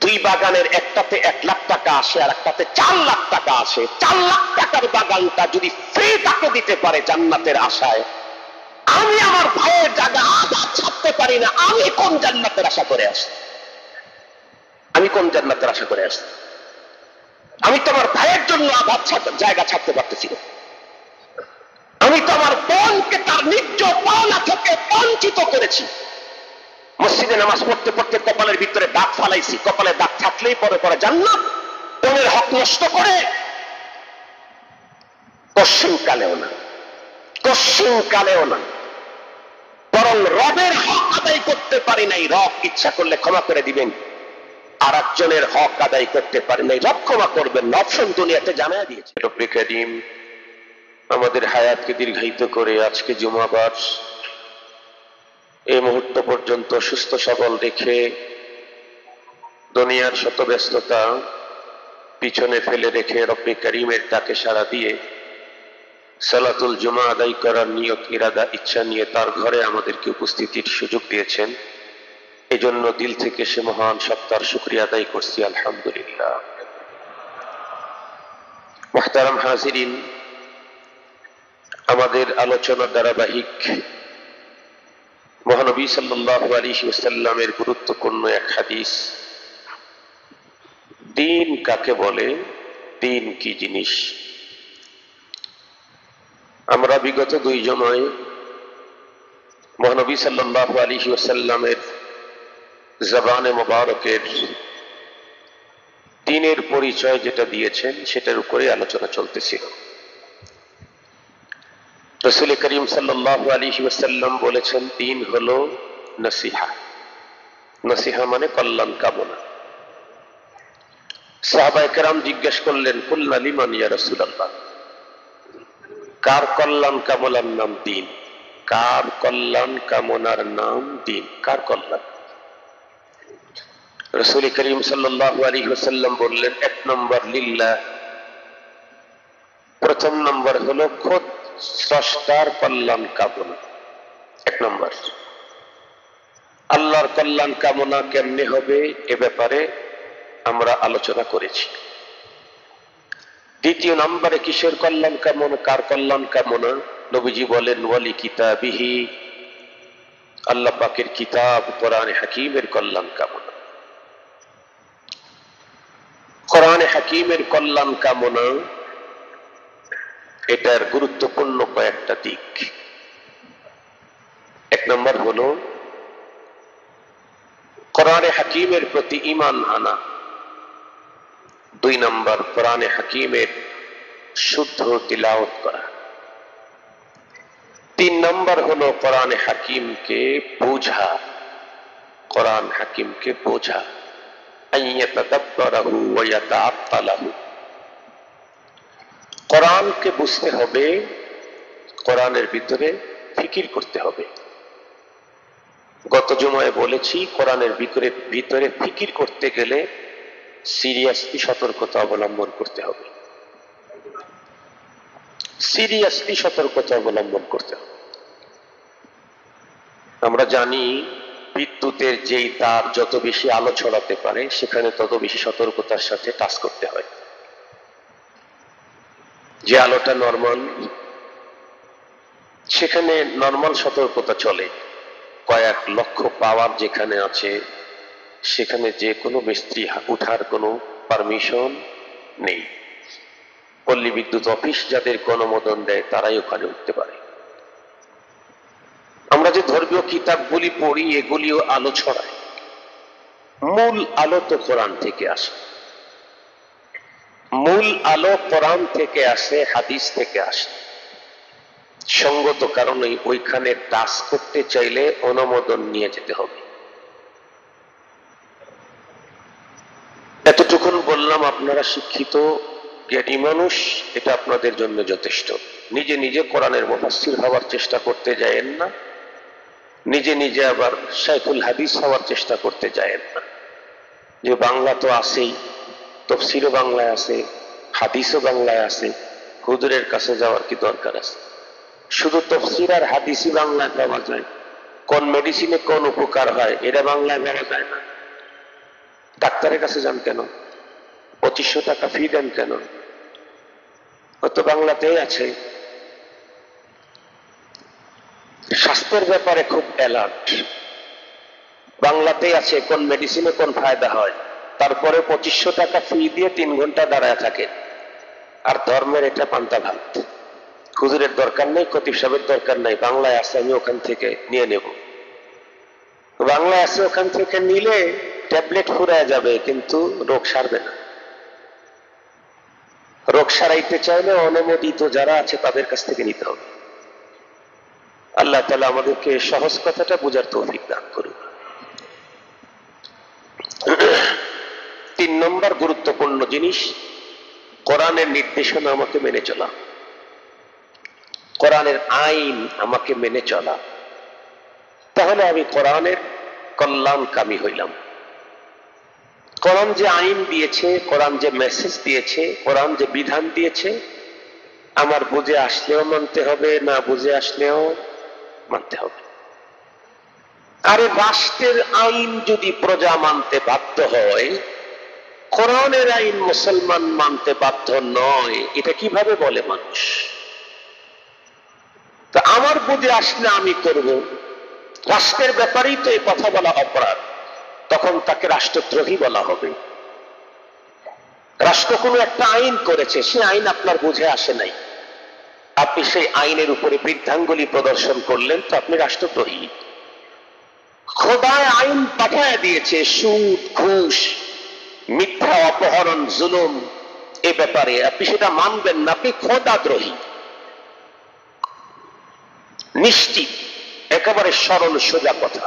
দুই বাগানের একটাতে 1 লাখ টাকা আসে আর একটাতে 4 লাখ টাকা আসে। 4 লাখ টাকার বাগানটা যদি ফ্রি তাকে দিতে পারে জান্নাতের আশায়, আমি আমার ভাইয়ের জায়গা আঘাত ছাড়তে পারি না। আমি কোন জান্নাতের আশা করে আসি? আমি কোন জান্নাতের আশা করে আসি? আমি তো আমার ভাইয়ের জন্য আঘাত জায়গা ছাড়তে পারতেছি না। আমি তো আমার বোনকে তার নিজ পাওনা থেকে বঞ্চিত করেছি। মসজিদে নামাজ পড়তে পড়তে কপালের ভিতরে দাগ ফালাইছি, কপালে দাগ থাকলেই পরে পরে জান্নাত। বোনের হক নষ্ট করে পশ্চিমকালেও না, পশ্চিমকালেও না, বরং রবের হক আদায় করতে পারি নাই, রব ইচ্ছা করলে ক্ষমা করে দিবেন। আর একজনের হক আদায় করতে পারি নাই, রব ক্ষমা করবেন। অপশন দুনিয়াতে জানাই দিয়েছে। রব্বে কারীম আমাদের হায়াতকে দীর্ঘায়িত করে আজকে জুমাবার এই মুহূর্ত পর্যন্ত সুস্থ সবল রেখে দুনিয়ার শত ব্যস্ততা পিছনে ফেলে রেখে রব্বে কারীমের ডাকে সাড়া দিয়ে সালাতুল জুমা আদায় করার নিয়ত, ইরাদা, ইচ্ছা নিয়ে তার ঘরে আমাদেরকে উপস্থিতির সুযোগ দিয়েছেন। এজন্য দিল থেকে সে মহান সত্তার শুকরিয়া আদায় করছি, আলহামদুলিল্লাহ। মুহতারাম হাজিরিন, আমাদের আলোচনা ধারাবাহিক মহানবী সাল্লাল্লাহু আলাইহি ওয়াসাল্লামের গুরুত্বপূর্ণ এক হাদিস, দ্বীন কাকে বলে, দ্বীন কি জিনিস। আমরা বিগত 2 জমায় মহানবী সাল্লাল্লাহু আলাইহি ওয়াসাল্লামের জবানে মোবারকের দ্বীনের পরিচয় যেটা দিয়েছেন সেটার উপরে আলোচনা চলতেছিল। রাসূল করিম সাল্লাল্লাহু আলাইহি ওয়াসাল্লাম বলেছেন দ্বীন হলো নসিহা। নসিহা মানে কল্যাণ কামনা। সাহাবায়ে কেরাম জিজ্ঞেস করলেন, কুলনা লিমান ইয়া রাসূলুল্লাহ, কার কল্যাণ কামনার নাম দ্বীন? কার কল্যাণ কামনার নাম দ্বীন? কার কল্যাণ? রাসূল করিম সাল্লাল্লাহু আলাইহি ওয়াসাল্লাম বললেন, 1 নম্বর লিল্লাহ, প্রথম নম্বর হলো খোদ স্রষ্টার কল্যাণ কামনা। 1 নম্বর। আল্লাহর কল্যাণ কামনা কেমনে হবে এ ব্যাপারে আমরা আলোচনা করেছি। দ্বিতীয় নম্বরে কিসের কল্যাণ কামনা, কার কল্যাণ কামনা? নবীজি বলেন ওয়ালি কিতাবিহি, আল্লাহ পাকের কিতাব কোরআনে হাকিমের কল্যাণ কামনা। কোরআনে হাকিমের কল্যাণ কামনা, এটার গুরুত্বপূর্ণ কয়েকটা দিক। 1 নম্বর হলো কোরআনে হাকিমের প্রতি ঈমান আনা। 2 নম্বর কোরআনে হাকিমের শুদ্ধ তিলাওয়াত করা। 3 নম্বর হলো কোরআনে হাকিমকে বোঝা। কোরআন হাকিমকে বোঝা, আইয়াতাদাব্বারাহু ওয়া ইয়াতাআত্তালাহু। কোরআনকে বুঝতে হবে, কোরআনের ভিতরে ফিকির করতে হবে। গত জুমায় বলেছি কোরআনের ভিতরে ফিকির করতে গেলে সিরিয়াসলি সতর্কতা অবলম্বন করতে হবে। সিরিয়াসলি সতর্কতা অবলম্বন করতে হবে। আমরা জানি বিদ্যুতের যেই তার যত বেশি আলো ছড়াতে পারে সেখানে তত বেশি সতর্কতার সাথে টাচ করতে হয়। যে আলোটা নরমাল, সেখানে নরমাল সতর্কতা চলে। কয়েক লক্ষ পাওয়ার যেখানে আছে সেখানে যে কোনো মিস্ত্রি উঠার কোনো পারমিশন নেই। পল্লী বিদ্যুৎ অফিস যাদের অনুমোদন দেয় তারাই ওখানে উঠতে পারে। আমরা যে ধর্মীয় কিতাবগুলি পড়ি এগুলিও আলো ছড়ায়। মূল আলো তো কোরআন থেকে আসে, মূল আলো কোরআন থেকে আসে, হাদিস থেকে আসে। সঙ্গত কারণে ওইখানে টাচ করতে চাইলে অনুমোদন নিয়ে যেতে হবে। এতটুকুন বললাম, আপনারা শিক্ষিত জ্ঞানী মানুষ, এটা আপনাদের জন্য যথেষ্ট। নিজে নিজে কোরআনের মুফাসসির হওয়ার চেষ্টা করতে যায়েন না, নিজে নিজে আবার শাইখুল হাদিস হওয়ার চেষ্টা করতে যায়েন না। যে বাংলা তো আছেই, তাফসীরও বাংলায় আছে, হাদিসও বাংলায় আছে, হুজুরের কাছে যাওয়ার কি দরকার আছে? শুধু তাফসীর আর হাদিসই বাংলায় পাওয়া যায়, কোন মেডিসিনে কোন উপকার হয় এটা বাংলায় পাওয়া যায় না। ডাক্তারের কাছে যান কেন? 2500 টাকা ফি দেন কেন? হয়তো বাংলাতেই আছে, স্বাস্থ্যের ব্যাপারে খুব অ্যালার্ট, বাংলাতেই আছে কোন মেডিসিনে কোন ফায়দা হয়, তারপরে 2500 টাকা ফি দিয়ে 3 ঘন্টা দাঁড়ায় থাকে। আর ধর্মের এটা পান্তা ভাত। হুজুরের দরকার নেই, খতিব সাহেবের দরকার নাই, বাংলায় আছে আমি ওখান থেকে নিয়ে নেব। বাংলায় আছে ওখান থেকে নিলে ট্যাবলেট ফুরায় যাবে, কিন্তু রোগ সারবে না। রোগ সারাইতে চাইলে অনুমোদিত যারা আছে তাদের কাছ থেকে নিতে হবে। আল্লাহ তাআলা আমাদেরকে সহজ কথাটা বোঝার তৌফিক দান করুন। 3 নম্বর গুরুত্বপূর্ণ জিনিস, কোরআনের নির্দেশনা আমাকে মেনে চলা, কোরআনের আইন আমাকে মেনে চলা, তাহলে আমি কোরআনের কল্যাণকামী হইলাম। কোরআন যে আইন দিয়েছে, কোরআন যে মেসেজ দিয়েছে, কোরআন যে বিধান দিয়েছে, আমার বুঝে আসলেও মানতে হবে, না বুঝে আসলেও মানতে হবে। আরে রাষ্ট্রের আইন যদি প্রজা মানতে বাধ্য হয়, কোরআনের আইন মুসলমান মানতে বাধ্য নয়, এটা কিভাবে বলে মানুষ? তা আমার বুঝে আসলে আমি করব। রাষ্ট্রের ব্যাপারেই তো এই কথা বলা অপরাধ, তখন তাকে রাষ্ট্রদ্রোহী বলা হবে। রাষ্ট্র কোনো একটা আইন করেছে, সে আইন আপনার বুঝে আসে নাই, আপনি সেই আইনের উপরে বৃদ্ধাঙ্গুলি প্রদর্শন করলেন, তো আপনি রাষ্ট্রদ্রোহী। খোদায় আইন পাঠায় দিয়েছে সুদ, ঘুষ, মিথ্যা, অপহরণ, জুলুম, এ ব্যাপারে আপনি সেটা মানবেন না, আপনি খোদাদ্রোহী। নিশ্চিত, একেবারে সরল সোজা কথা।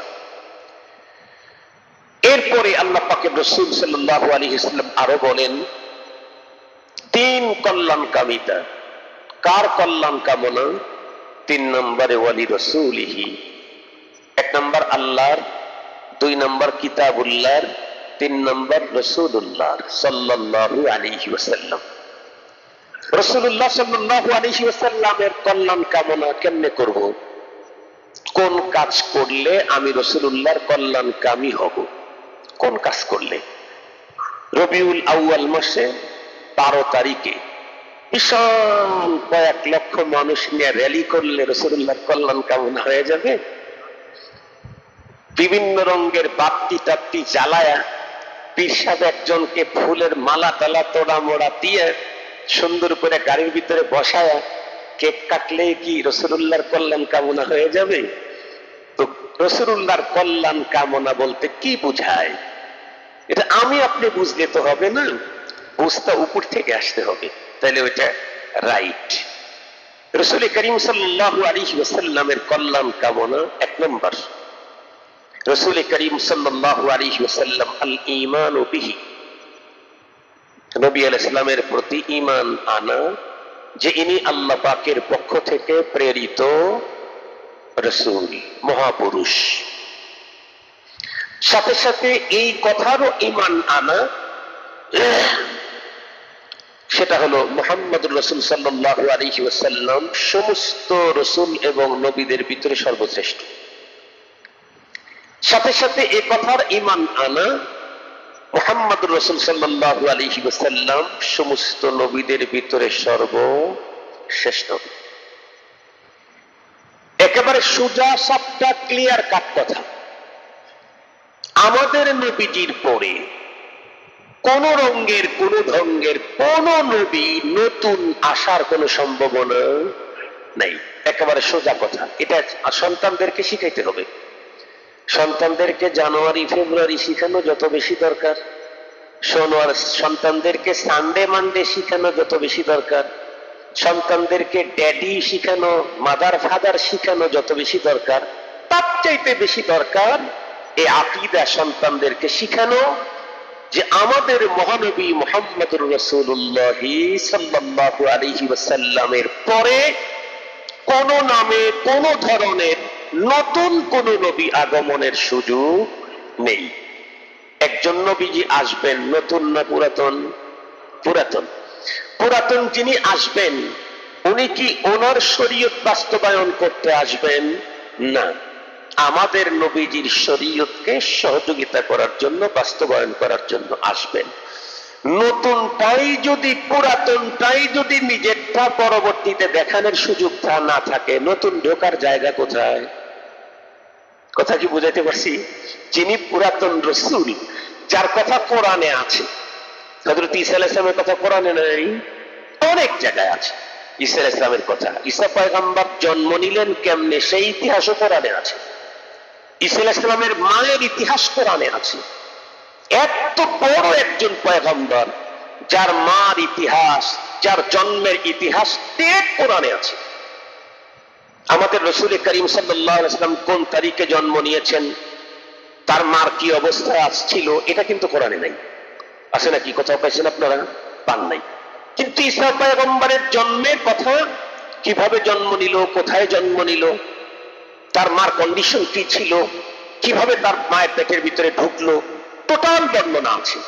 এরপরে আল্লাহ পাকের রাসূল সাল্লাল্লাহু আলাইহি ওয়াসাল্লাম আরো বলেন 3 কল্যাণকামিতা। কার কল্যাণ কামনা? 3 নম্বরে ওয়ালি রাসূলিহি। 1 নম্বর আল্লাহর, 2 নম্বর কিতাবুল্লাহর, 3 নম্বর রাসূলুল্লাহ সাল্লাল্লাহু আলাইহি ওয়াসাল্লাম। রাসূলুল্লাহ সাল্লাল্লাহু আলাইহি ওয়াসাল্লামের কল্যাণ কামনা কেমনে করব? কোন কাজ করলে আমি রাসূলুল্লাহর কল্যাণকামী হব? কোন কাজ করলে? রবিউল আউয়াল মাসে 12 তারিখে বিশাল কয়েক লক্ষ মানুষ নিয়ে র্যালি করলে রাসূলুল্লাহর কল্যাণ কামনা হয়ে যাবে? বিভিন্ন রঙের বাতি টাতি জ্বালায়া পীর সাহেব একজনকে ফুলের মালা টালা তোড়া মোড়া দিয়ে সুন্দর করে গাড়ির ভিতরে বসায়া কেক কাটলে কি রাসূলুল্লাহর কল্যাণ কামনা হয়ে যাবে? তো রাসূলুল্লাহর কল্যাণ কামনা বলতে কি বোঝায়, এটা আমি আপনি বুঝলে তো হবে না, বুঝতে উপর থেকে আসতে হবে, তাহলে ওইটা রাইট। রাসূল করিম সাল্লাল্লাহু আলাইহি ওয়াসাল্লামের কল্যাণ কামনা 1 নম্বর, রাসূল করিম সাল্লাল্লাহু আলাইহি ওয়াসাল্লাম আল ঈমান বিহি, নবী আলাইহিস সালামের প্রতি ঈমান আনা যে ইনি আল্লাহ পাকের পক্ষ থেকে প্রেরিত রাসূল, মহাপুরুষ। সাথে সাথে এই কথারও ঈমান আনা, সেটা হলো মুহাম্মদুর রাসূল সাল্লাল্লাহু আলাইহি ওয়াসাল্লাম সমস্ত রাসূল এবং নবীদের ভিতরে সর্বশ্রেষ্ঠ। সাথে সাথে এই কথার ঈমান আনা মুহাম্মদুর রাসূল সাল্লাল্লাহু আলাইহি ওয়াসাল্লাম সমস্ত নবীদের ভিতরে সর্বশ্রেষ্ঠ। একেবারে সোজা সাপটা ক্লিয়ার কাট কথা। আমাদের নবীজির পরে কোন রঙের, কোন ঢঙ্গের কোন নবী নতুন আসার কোন সম্ভাবনা নেই। একেবারে সোজা কথা। এটা সন্তানদেরকে শিখাইতে হবে। সন্তানদেরকে জানুয়ারি ফেব্রুয়ারি শিখানো যত বেশি দরকার, সন্তানদেরকে সানডে মানডে শিখানো যত বেশি দরকার, সন্তানদেরকে ড্যাডি শিখানো, মাদার ফাদার শিখানো যত বেশি দরকার, তার চাইতে বেশি দরকার এই আকীদা সন্তানদেরকে শিখানো যে আমাদের মহানবী মুহাম্মদুর রাসূলুল্লাহ সাল্লাল্লাহু আলাইহি ওয়াসাল্লামের পরে কোন নামে কোন ধরনের নতুন কোন নবী আগমনের সুযোগ নেই। একজন নবীজি আসবেন, নতুন না পুরাতন? পুরাতন। পুরাতন যিনি আসবেন উনি কি ওনার শরীয়ত বাস্তবায়ন করতে আসবেন? না, আমাদের নবীজির শরীয়তকে সহযোগিতা করার জন্য, বাস্তবায়ন করার জন্য আসবেন। নতুনটাই যদি, পুরাতনটাই যদি নিজেরটা পরবর্তীতে দেখানোর সুযোগ না থাকে, নতুন ঢোকার জায়গা কোথায়? কথা কি বুঝাইতে পারছি? যিনি পুরাতন রসুল, যার কথা কোরআনে আছে, হযরত ঈসা আলাইহিস সালামের কথা কোরআনে নেই, অনেক জায়গায় আছে ঈসা আলাইহিস সালামের কথা। ঈসা পয়গম্বর জন্ম নিলেন কেমনে সেই ইতিহাসও কোরআনে আছে। ঈসা আলাইহিস সালামের মায়ের ইতিহাস কোরআনে আছে। এত বড় একজন পয়গম্বর, যার মার ইতিহাস, যার জন্মের ইতিহাস কোরআনে আছে। আমাদের রাসূল করিম সাল্লাল্লাহু আলাইহি ওয়াসাল্লাম কোন তারিখে জন্ম নিয়েছেন, তার মার কি অবস্থা ছিল, এটা কিন্তু কোরআনে নাই। আছে নাকি? কোথাও পাইছেন আপনারা? পান নাই। কিন্তু ঈসা পয়গম্বরের জন্মের কথা, কিভাবে জন্ম নিল, কোথায় জন্ম নিল, তার মার কন্ডিশন কি ছিল, কিভাবে তার মায়ের পেটের ভিতরে ঢুকলো, টোটাল বর্ণনা আছে।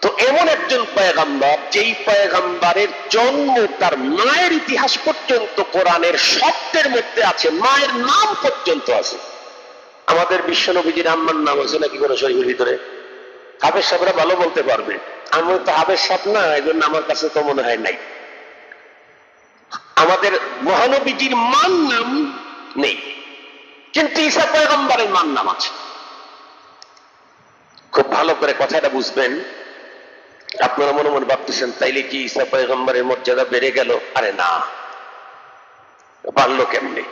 তো এমন একজন পয়গম্বর, যেই পয়গম্বরের জন্ম, তার মায়ের ইতিহাস পর্যন্ত কোরআনের শব্দের মধ্যে আছে, মায়ের নাম পর্যন্ত আছে। আমাদের বিশ্ব নবীজির আম্মার নাম আছে নাকি কোন শরীফের ভিতরে? হাফেজ সাহেবরা ভালো বলতে পারবে, আমি তো হাফেজ সাহেব না, এই জন্য আমার কাছে তো মনে হয় নাই। আমাদের মহানবীজির মান নাম নেই, কিন্তু ঈসা পয়গম্বরের মান নাম আছে। খুব ভালো করে কথাটা বুঝবেন। আপনারা মনে মনে ভাবতেছেন তাইলে কি ঈসা পয়গম্বরের মর্যাদা বেড়ে গেল? আরে না, বাড়লো কেমনে?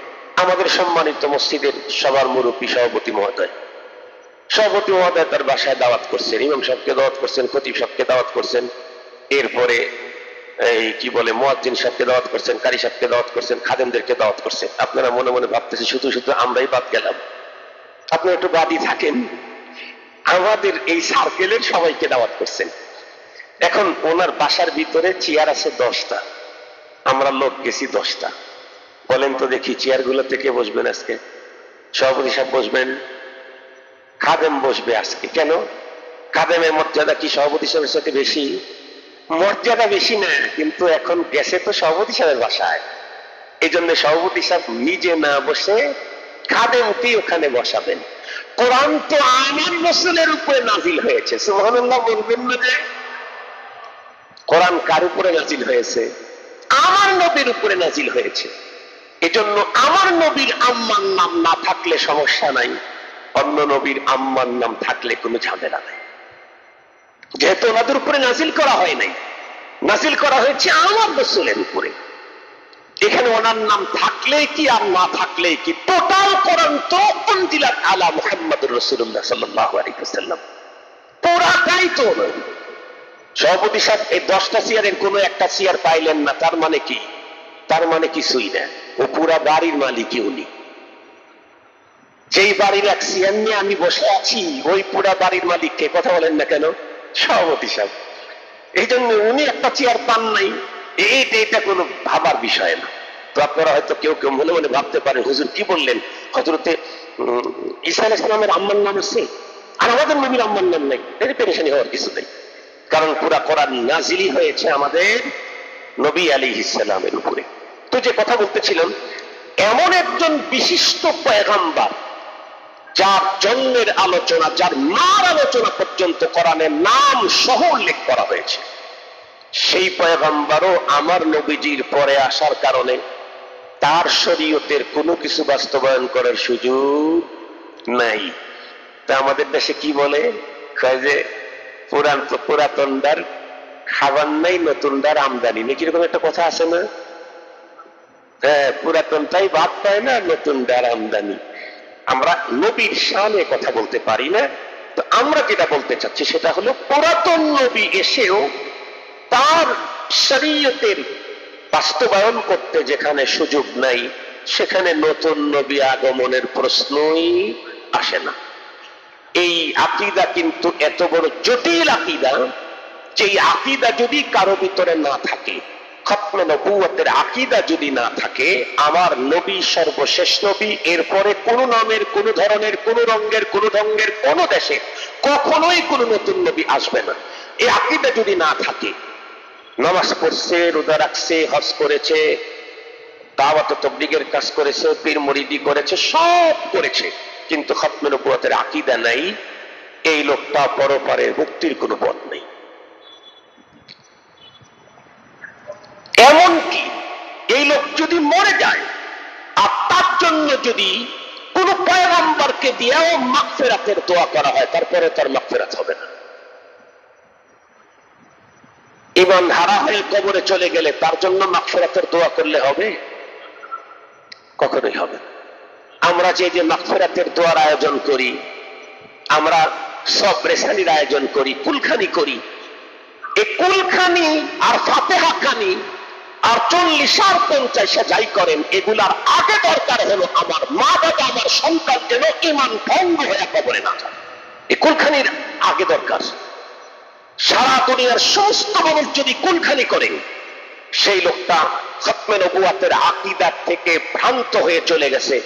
আমাদের সম্মানিত মসজিদের সবার মুরব্বী সভাপতি মহোদয় তার বাসায় দাওয়াত করছেন, ইমাম সাহেবকে দাওয়াত করছেন, খতিব সাহেবকে দাওয়াত করছেন, এরপরে এই কি বলে মুয়াজ্জিন সাহেবকে দাওয়াত করছেন, কারি সাহেবকে দাওয়াত করছেন, খাদেমদেরকে দাওয়াত করছেন। আপনারা মনে মনে ভাবতেছেন শুধু শুধু আমরাই বাদ গেলাম। আপনারা একটু বাদই থাকেন, আমাদের এই সার্কেলের সবাইকে দাওয়াত করছেন। এখন ওনার বাসার ভিতরে চেয়ার আছে 10টা, আমরা লোক গেছি 10টা। বলেন তো দেখি, চেয়ার গুলো থেকে বসবেন আজকে? সভাপতি সাহেব বসবেন, খাদেম বসবে আজকে। কেন? খাদেমের মর্যাদা কি সভাপতি সাহেবের সাথে বেশি? মর্যাদা বেশি না, কিন্তু এখন গেছে তো সভাপতি সাহেবের বাসায়, এই জন্য সভাপতি সাহেব নিজে না বসে খাদেমকেই ওখানে বসাবেন। কোরআন তো আমার রাসূলের উপরে নাজিল হয়েছে, সুবহানাল্লাহ বলবেন না? যে কোরআন কার উপরে নাজিল হয়েছে? আমার নবীর উপরে নাজিল হয়েছে। এজন্য আমার নবীর আম্মার নাম না থাকলে সমস্যা নাই, অন্য নবীর আম্মার নাম থাকলে কোনো ঝামেলা নাই। যেহেতু ওনাদের উপরে নাজিল করা হয় নাই, নাজিল করা হয়েছে আমার রাসূলের উপরে, এখানে ওনার নাম থাকলে কি আর না থাকলে কি, টোটাল কোরআন তো উনজিলাত আলা মুহাম্মাদুর রাসূলুল্লাহ সাল্লাল্লাহু আলাইহি ওয়াসাল্লাম, পুরাটাই তো নয়। সভাপতি সাহেব এই 10টা চেয়ারের কোনো একটা চেয়ার পাইলেন না, তার মানে কি? তার মানে কিছুই না, ও পুরা বাড়ির মালিকই উনি। যেই বাড়ির এক চেয়ার নিয়ে আমি বসে আছি, ওই পুরা বাড়ির মালিককে কথা বলেন না কেন? সভাপতি সাহেব। এই জন্য উনি একটা চেয়ার পান নাই, এটা কোনো ভাবার বিষয় না। তো আপনারা হয়তো কেউ কেউ মনে মনে ভাবতে পারেন, হুজুর কি বললেন, হযরতে ঈসা আলাইহিস সালামের আম্মার নাম আছে আর আমাদের নবীর আম্মার নাম নাই। এর পেরেশানি হওয়ার কিছু নেই, কারণ পুরা কোরআন নাজিলই হয়েছে আমাদের নবী আলাইহিস সালামের উপরে। তো যে কথা বলতেছিলাম, এমন একজন বিশিষ্ট পয়গম্বর, যার জন্মের আলোচনা, যার মার আলোচনা পর্যন্ত কোরআনের নাম সহ উল্লেখ করা হয়েছে, সেই পয়গম্বরও আমার নবীজির পরে আসার কারণে তার শরীয়তের কোনো কিছু বাস্তবায়ন করার সুযোগ নাই। তা আমাদের দেশে কি বলে, যে পুরাতনদার খাবার নাই, নতুনদার আমদানি নেই, কিরকম একটা কথা আছে না? হ্যাঁ, পুরাতনটাই ভাত পায় না, নতুনদার আমদানি। আমরা নবীর শানে কথা বলতে পারি না। তো আমরা যেটা বলতে চাচ্ছি সেটা হলো, পুরাতন নবী এসেও তার শরীয়তের বাস্তবায়ন করতে যেখানে সুযোগ নাই, সেখানে নতুন নবী আগমনের প্রশ্নই আসে না। এই আকীদা কিন্তু এত বড় জটিল আকীদা, যেই আকীদা যদি কারো ভিতরে না থাকে, খতমে নবুয়তের আকীদা যদি না থাকে, আমার নবী সর্বশেষ নবী, এরপরে কোন নামের, কোন ধরনের, কোন রঙের, কোন ঢঙ্গের, কোন দেশে কখনোই কোন নতুন নবী আসবে না। এই আকীদা যদি না থাকে, নামাজ পড়ছে, রোজা রাখছে, হজ করেছে, দাওয়াত ও তাবলীগের কাজ করেছে, পীর মুরিদি করেছে, সব করেছে, কিন্তু খতমে নবুয়তের আকীদা নাই, এই লোকটা পরপারে মুক্তির কোনো পথ নেই। এমনকি এই লোক যদি মরে যায় আর তার জন্য যদি কোন পয়গম্বরকে দিয়েও মাগফিরাতের দোয়া করা হয়, তারপরে তার মাগফিরাত হবে না। ঈমান হারা হয়ে কবরে চলে গেলে তার জন্য মাগফিরাতের দোয়া করলে হবে? কখনোই হবে না। আমরা যে যে মাগফিরাতের দোয়ার আয়োজন করি, আমরা সব রেসানির আয়োজন করি, কুলখানি করি, এই কুলখানি আর ফাতেহা খানি আর 40 আর 50 যাই করেন, এগুলার আগে দরকার হলো আমার মা বাবা, আমার সন্তান যেন ঈমান ভঙ্গ হয়ে কবরে না যায়। এই কুলখানির আগে দরকার। সারা দুনিয়ার সমস্ত মানুষ যদি কুলখানি করে, সেই লোকটা খতমে নবুয়তের আকীদা থেকে ভ্রান্ত হয়ে চলে গেছে।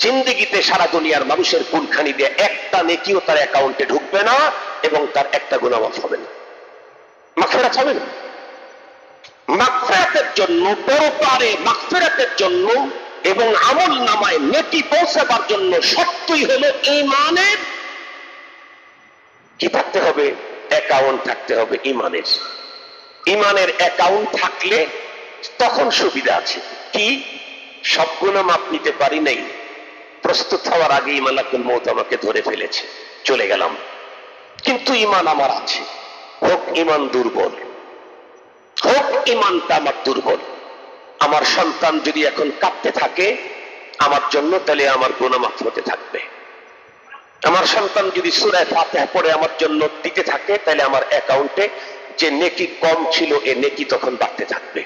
জিন্দেগিতে সারা দুনিয়ার মানুষের কুলখানি দিয়ে একটা নেকিও তার অ্যাকাউন্টে ঢুকবে না এবং তার একটা গুনাহ মাফ হবে না, মাগফিরাত হবে না। মাগফিরাতের জন্য, পরপারে মাগফিরাতের জন্য এবং আমল নামায় নেকি পৌঁছাবার জন্য শর্তই হলো ঈমানের কি থাকতে হবে? অ্যাকাউন্ট থাকতে হবে ঈমানের। ঈমানের অ্যাকাউন্ট থাকলে তখন সুবিধা আছে। কি? সব গুনাহ মাপ নিতে পারি নাই, প্রস্তুত হওয়ার আগেই মালাকুল মউত আমাকে ধরে ফেলেছে, চলে গেলাম, কিন্তু ঈমান আমার আছে। হোক ঈমান দুর্বল, হোক ঈমানটা আমার দুর্বল, আমার সন্তান যদি এখন কাঁদতে থাকে আমার জন্য, তাহলে আমার গুনাহ মাফ হতে থাকবে। আমার সন্তান যদি সূরা ফাতিহা পড়ে আমার জন্য দিতে থাকে, তাহলে আমার অ্যাকাউন্টে যে নেকি কম ছিল এ নেকি তখন বাড়তে থাকবে।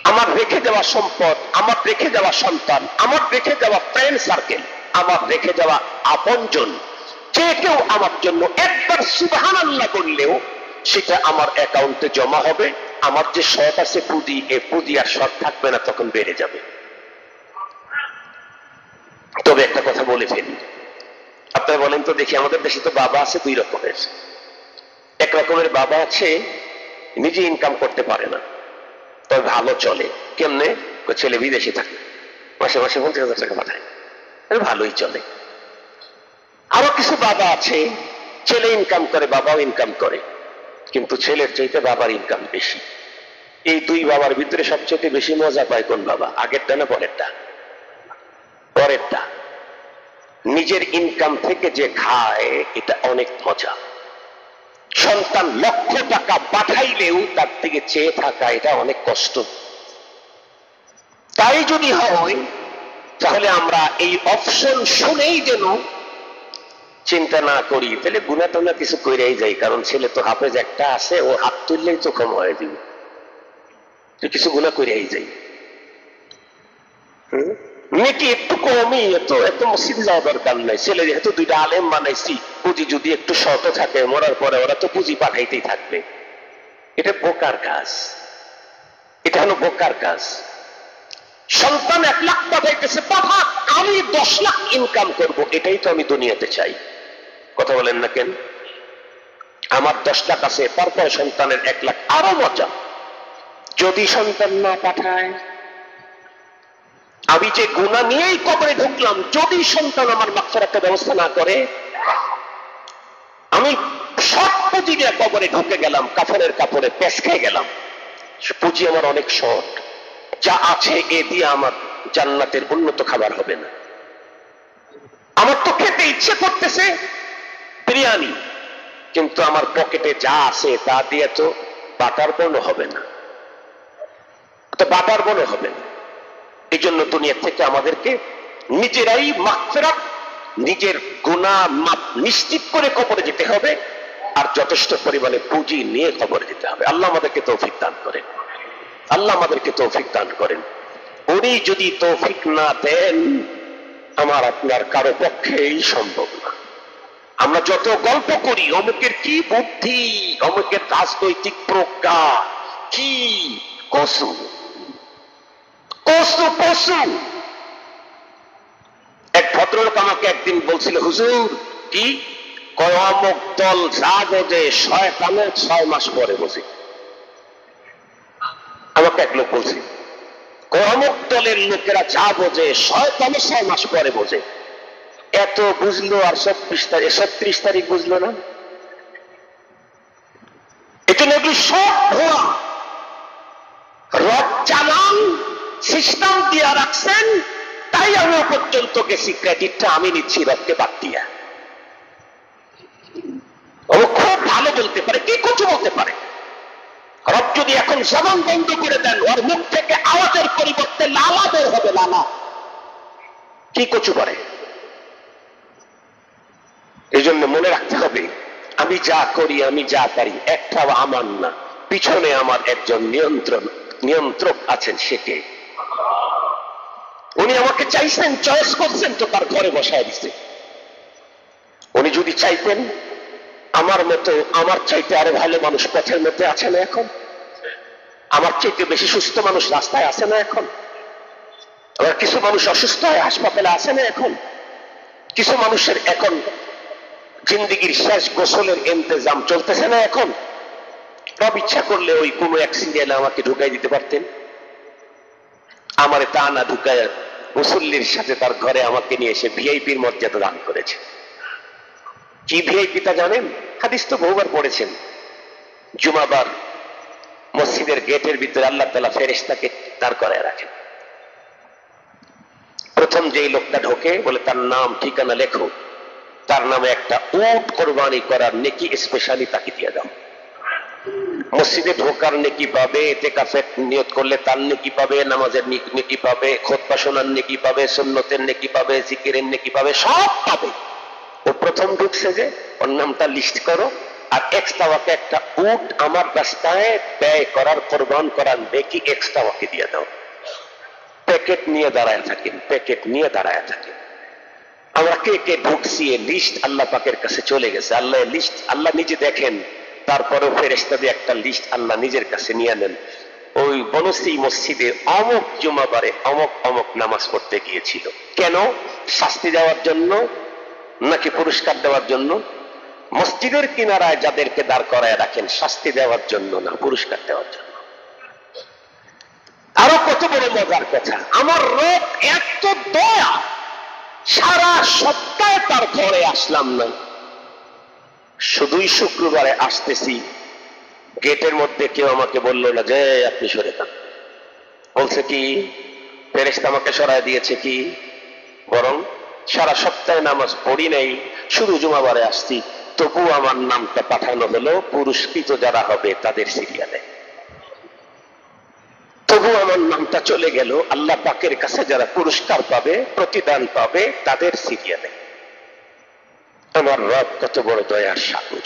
আমার রেখে দেওয়া সম্পদ, আমার রেখে দেওয়া সন্তান, আমার রেখে দেওয়া ফ্রেন্ড সার্কেল, আমার রেখে দেওয়া আপনজন, যে কেউ আমার জন্য একবার সুবহানাল্লাহ বললেও সেটা আমার অ্যাকাউন্টে জমা হবে। আমার যে শর্ট আছে পুঁজি, এ পুঁজি আর শর্ট থাকবে না, তখন বেড়ে যাবে। তবে একটা কথা বলে ফেলি, আপনারা বলেন তো দেখি, আমাদের দেশে তো বাবা আছে দুই রকমের। এক রকমের বাবা আছে নিজে ইনকাম করতে পারে না, তবে ভালো চলে। কেমনে? ছেলে বিদেশে থাকে, মাসে মাসে 50,000 টাকা পাঠায়, ভালোই চলে। আরো কিছু বাবা আছে ছেলে ইনকাম করে, বাবাও ইনকাম করে, কিন্তু ছেলের চাইতে বাবার ইনকাম বেশি। এই দুই বাবার ভিতরে সবচেয়ে বেশি মজা পায় কোন বাবা? আগেরটা না পরেরটা? পরেরটা। নিজের ইনকাম থেকে যে খায় এটা অনেক মজা। সন্তান লক্ষ টাকা পাঠাইলেও তার থেকে চেয়ে থাকা এটা অনেক কষ্ট। তাই যদি হয় তাহলে আমরা এই অপশন শুনেই যেন চিন্তা না করি, তাহলে গুনাহ টুনা কিছু কইরাই যাই, কারণ ছেলে তো হাফেজ একটা আছে, ও হাত তুললেই তো কম হয়ে দিবে, কিছু গুনাহ কইরাই যাই। মেয়েটি একটু কমই, এত মসজিদে যাওয়া দরকার নাই। ছেলে যেহেতু দুইটা আলেম বানাইছি, পুঁজি যদি একটু শর্ট থাকে, মরার পরে ওরা তো পুঁজি পাঠাইতেই থাকবে। এটা বোকার কাজ, এটা হলো বোকার কাজ। সন্তান 1 লাখ পাঠাইতেছে, পাঠাক, আমি 10 লাখ ইনকাম করব, এটাই তো আমি দুনিয়াতে চাই। কথা বলেন না কেন? আমার 10 লাখ আছে, তারপরে সন্তানের 1 লাখ, আরো মজা। যদি সন্তান না পাঠায়, আমি যে গুনাহ নিয়েই কবরে ঢুকলাম, যদি সন্তান আমার মাগফিরাতের ব্যবস্থা না করে, আমি সব পুঁজি দিয়ে কবরে ঢুকে গেলাম, কাফনের কাপড়ে পেশ খেয়ে গেলাম। পুঁজি আমার অনেক শর্ট, যা আছে এ দিয়ে আমার জান্নাতের উন্নত খাবার হবে না। আমার তো খেতে ইচ্ছে করতেছে বিরিয়ানি, কিন্তু আমার পকেটে যা আছে তা দিয়ে তো বাটার বর্ণ হবে না, তো বাটার বর্ণ হবে না। এই জন্য দুনিয়া থেকে আমাদেরকে নিজেরাই মাগফিরাত, নিজের গুনাহ মাপ নিশ্চিত করে কবরে যেতে হবে, আর যথেষ্ট পরিমাণে পুঁজি নিয়ে কবরে যেতে হবে। আল্লাহ আমাদেরকে তৌফিক দান করেন, আল্লাহ আমাদেরকে তৌফিক দান করেন। উনি যদি তৌফিক না দেন, আমার আপনার কারো পক্ষেই সম্ভব না। আমরা যত গল্প করি, অমুকের কি বুদ্ধি, অমুকের রাজনৈতিক প্রজ্ঞা, কি কসু কসু কসু। এক ভদ্রলোক আমাকে একদিন বলছিল, হুজুর কি কয়, অমুক দল যা বোঝে শয়তানের 6 মাস পরে বোঝে। আমাকে এক লোক বলছে, অমুক দলের লোকেরা যা বোঝে শয়তানের 6 মাস পরে বোঝে। এত বুঝলো আর 36 তারিখ বুঝলো না। এজন্য এগুলি সব ভুয়া। রব চালান সিস্টেম দিয়া রাখছেন, তাই আমি পর্যন্ত গেছি, ক্রেডিটটা আমি নিচ্ছি রবকে বাদ দিয়া। ও খুব ভালো বলতে পারে, কি কিছু বলতে পারে। রব যদি এখন জবান বন্ধ করে দেন, ওর মুখ থেকে আওয়াজের পরিবর্তে লালা বের হবে, লালা। কি কিছু করে। এই জন্য মনে রাখতে হবে, আমি যা করি, আমি যা পারি, একটাও আমার না, পিছনে আমার একজন নিয়ন্ত্রক আছেন, সেকে। উনি আমাকে চাইছেন, চয়েস করছেন, তো তার ঘরে বসায় দিছে। উনি যদি চাইতেন আমার মতো, আমার চাইতে আরো ভালো মানুষ পথের মধ্যে আছে না এখন? আমার চাইতে বেশি সুস্থ মানুষ রাস্তায় আছে না এখন? আবার কিছু মানুষ অসুস্থ হয়ে হাসপাতালে আছে না এখন? কিছু মানুষের এখন জিন্দিগির শেষ গোসলের ইন্তজাম চলতেছে না এখন? রব ইচ্ছা করলে ওই কোনো এক সিরিয়ালে আমাকে ঢুকাই দিতে পারতেন। আমারে তা না ঢুকায় মুসল্লির সাথে তার ঘরে আমাকে নিয়ে এসে ভিআইপির মর্যাদা দান করেছে। কি ভিআইপি তা জানেন? হাদিস তো বহুবার পড়েছেন। জুমাবার মসজিদের গেটের ভিতরে আল্লাহ তাআলা ফেরেশতাকে দাঁড় করায় রাখেন। প্রথম যেই লোকটা ঢোকে বলে তার নাম ঠিকানা লেখো, তার নামে একটা উট কোরবানি করার নেকি স্পেশালি তাকে দিয়ে দাও। মসজিদে ঢোকার নেকি পাবে, ইতিকাফের নিয়ত করলে তার নেকি পাবে, নামাজের নেকি পাবে, খুতবা শোনার নেকি পাবে, সুন্নতের নেকি পাবে, জিকিরের নেকি পাবে, সব পাবে। ও প্রথম ঢুকছে যে, ওর নামটা লিস্ট করো, আর এক্সট্রা ওকে একটা উট আমার রাস্তায় ব্যয় করার, কোরবান করার নেকি এক্সট্রা ওকে দিয়ে দাও। প্যাকেট নিয়ে দাঁড়ায় থাকেন, প্যাকেট নিয়ে দাঁড়ায় থাকেন। আমরা কে কে ঢুকছি, লিস্ট আল্লাহ পাকের কাছে চলে গেছে। আল্লাহ লিস্ট আল্লাহ নিজে দেখেন, তারপরেও ফেরেশতা দিয়ে একটা লিস্ট আল্লাহ নিজের কাছে নিয়ে নেন। ওই বনশ্রী মসজিদে অমুক জুমাবারে অমুক অমুক নামাজ পড়তে গিয়েছিল। কেন? শাস্তি দেওয়ার জন্য নাকি পুরস্কার দেওয়ার জন্য? মসজিদের কিনারায় যাদেরকে দাঁড় করায় রাখেন শাস্তি দেওয়ার জন্য না, পুরস্কার দেওয়ার জন্য। আরো কত বড় মজার কথা, আমার রব এত দয়া, সারা সপ্তাহে তার ঘরে আসলাম না, শুধুই শুক্রবারে আসতেছি। গেটের মধ্যে কেউ আমাকে বলল না যে আপনি সরে যান। বলছে কি, ফেরেশতা আমাকে সরায় দিয়েছে কি? বরং সারা সপ্তাহে নামাজ পড়ি নাই, শুধু জুমাবারে আসছি, তবু আমার নামটা পাঠানো হলো পুরস্কৃত যারা হবে তাদের সিরিয়ালে। তবু আমার নামটা চলে গেল আল্লাহ পাকের কাছে যারা পুরস্কার পাবে, প্রতিদান পাবে, তাদের সিরিয়ালে। আমার রব কত বড় দয়ার সাগর।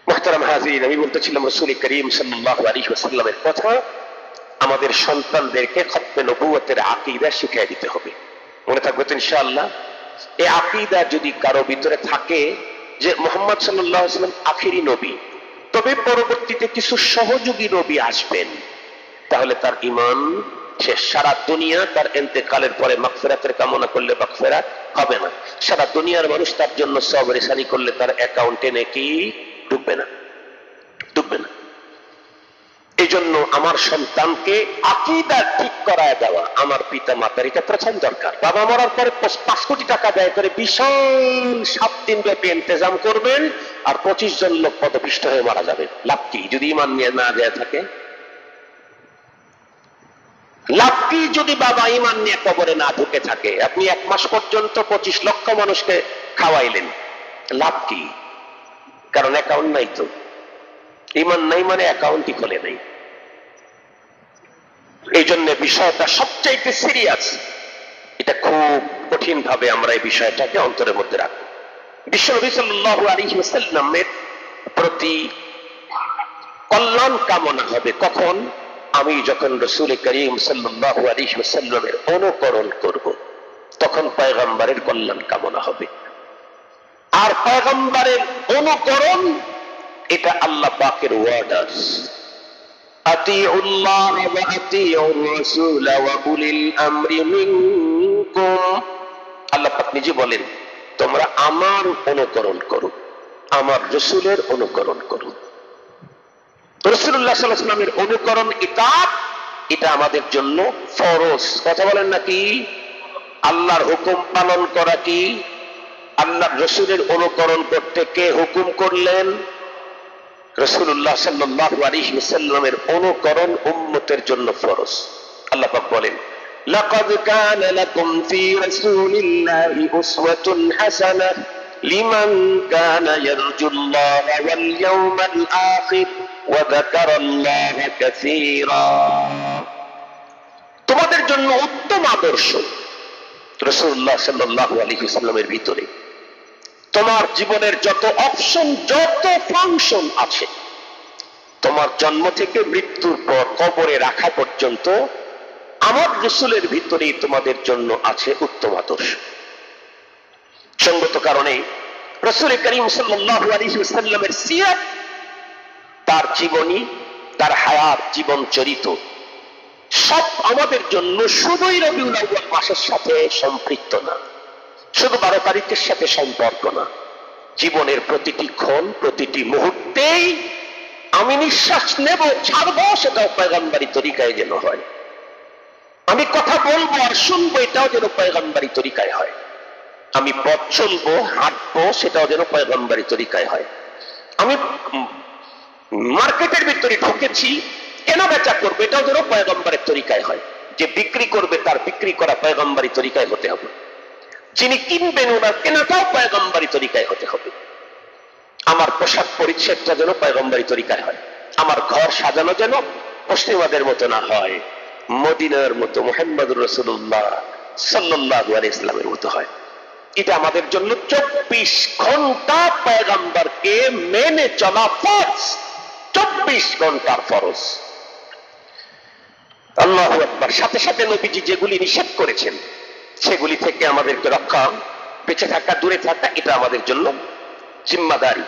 মুহতারাম হাজিরিন, আমি বলতেছিলাম রাসূল করিম সাল্লাল্লাহু আলাইহি ওয়াসাল্লামের কথা আমাদের সন্তানদেরকে খতমে নবুয়তের আকীদা শিখিয়ে দিতে হবে। মনে থাকবে তো ইনশাআল্লাহ? এই আকীদা যদি কারো ভিতরে থাকে যে মুহাম্মদ সাল্লাল্লাহু আলাইহি ওয়াসাল্লাম আখিরি নবী, তবে পরবর্তীতে কিছু সহযোগী নবী আসবেন, তাহলে তার ঈমান শেষ। সারা দুনিয়া তার ইন্তেকালের পরে মাগফিরাতের কামনা করলে মাগফিরাত হবে না। সারা দুনিয়ার মানুষ তার জন্য সবর ইহসানি করলে তার অ্যাকাউন্টে নাকি ডুববে না, ডুববে না। এই জন্য আমার সন্তানকে আকীদা ঠিক করায় দেওয়া আমার পিতা মাতার এটা প্রথম দরকার। বাবা মরার পরে 5 কোটি টাকা ব্যয় করে বিশাল 7 দিন ব্যাপী ইন্তজাম করবেন, আর 25 জন লোক পদপিষ্ট হয়ে মারা যাবে। লাভ কি যদি ঈমান নিয়ে না যায় থাকে? লাভ কি যদি বাবা ঈমান নিয়ে কবরে না ঢুকে থাকে? আপনি 1 মাস পর্যন্ত 25 লক্ষ মানুষকে খাওয়াইলেন, লাভ কি? কারণ অ্যাকাউন্ট নাই তো। ঈমান নাই মানে অ্যাকাউন্টই খোলে নাই। এই জন্য বিষয়টা সবচাইতে সিরিয়াস। এটা খুব কঠিন ভাবে আমরা এই বিষয়টাকে অন্তরের মধ্যে রাখবো। বিশ্বনবী সাল্লাল্লাহু আলাইহি ওয়াসাল্লামের প্রতি কল্যাণ কামনা হবে কখন? আমি যখন রাসূল করিম সাল্লাল্লাহু আলাইহি ওয়াসাল্লামের অনুকরণ করব, তখন পয়গম্বরের কল্যাণ কামনা হবে। আর পয়গম্বরের অনুকরণ এটা আল্লাহ পাকের ওয়ার্ডার, আতিউল্লাহ ওয়া আতিউর রাসূল ওয়া উলিল আমরি মিনকুম। আল্লাহ পাক নিজে বলেন, তোমরা আমার অনুকরণ করো, আমার রাসূলের অনুকরণ করো। রাসূলুল্লাহ সাল্লাল্লাহু আলাইহি ওয়াসাল্লামের অনুকরণ ইতাআত, এটা আমাদের জন্য ফরজ। কথা বলেন নাকি? আল্লাহর হুকুম পালন করা কি? আল্লাহর রাসূলের অনুকরণ করতে কে হুকুম করলেন? রাসূলুল্লাহ সাল্লাল্লাহু আলাইহি ওয়াসাল্লামের অনুকরণ উম্মতের জন্য ফরজ। আল্লাহ পাক বলেন, লাকাদ কানা লাকুম ফি রাসূলিল্লাহি উসওয়াতুন হাসানাহ লিমান কানা ইয়ারজুল্লাহা ওয়াল ইয়াওমাল আখির ওয়া যাকারাল্লাহা কাসীরা। তোমাদের জন্য উত্তম আদর্শ রাসূলুল্লাহ সাল্লাল্লাহু আলাইহি ওয়াসাল্লামের ভিতরে। তোমার জীবনের যত অপশন, যত ফাংশন আছে, তোমার জন্ম থেকে মৃত্যুর পর কবরে রাখা পর্যন্ত আমার রাসূলের ভিতরেই তোমাদের জন্য আছে উত্তম আদর্শ। সঙ্গত কারণে রাসূল করিম সাল্লাল্লাহু আলাইহি ওয়াসাল্লামের সিরাত, তার জীবনী, তার হায়াত, জীবন চরিত সব আমাদের জন্য শুধুই রবিউল আউয়াল মাসের সাথে সম্পৃক্ত না, শুধু 12 তারিখের সাথে সম্পর্ক না। জীবনের প্রতিটি ক্ষণ, প্রতিটি মুহূর্তেই আমি নিঃশ্বাস নেব, ছাড়বো, সেটাও পয়গম্বরী তরিকায় যেন হয়। আমি কথা বলবো আর শুনবো, এটাও যেন পয়গম্বরী তরিকায় হয়। আমি পথ চলবো, হাঁটবো, সেটাও যেন পয়গম্বরী তরিকায় হয়। আমি মার্কেটের ভিতরে ঢুকেছি, কেনা বেচা করবে, এটাও যেন পয়গম্বরের তরিকায় হয়। যে বিক্রি করবে তার বিক্রি করা পয়গম্বরী তরিকায় হতে হবে। যিনি কিনবেন ওনার কেনাটাও পয়গম্বরী তরিকায় হতে হবে। আমার পোশাক পরিচ্ছদটা যেন পয়গম্বরী তরিকায় হয়। আমার ঘর সাজানো যেন পশ্চিমাদের মতো না হয়, মদিনার মতো, মুহাম্মদুর রাসূলুল্লাহ সাল্লাল্লাহু আলাইহি ওয়াসাল্লামের মতো হয়। এটা আমাদের জন্য 24 ঘন্টা পয়গম্বরকে মেনে চলা ফরজ। 24 ঘন্টার ফরজ। আল্লাহু আকবার। সাথে সাথে নবীজি যেগুলি নিষেধ করেছেন সেগুলি থেকে আমাদেরকে রক্ষা, বেঁচে থাকা, দূরে থাকা, এটা আমাদের জন্য জিম্মাদারি।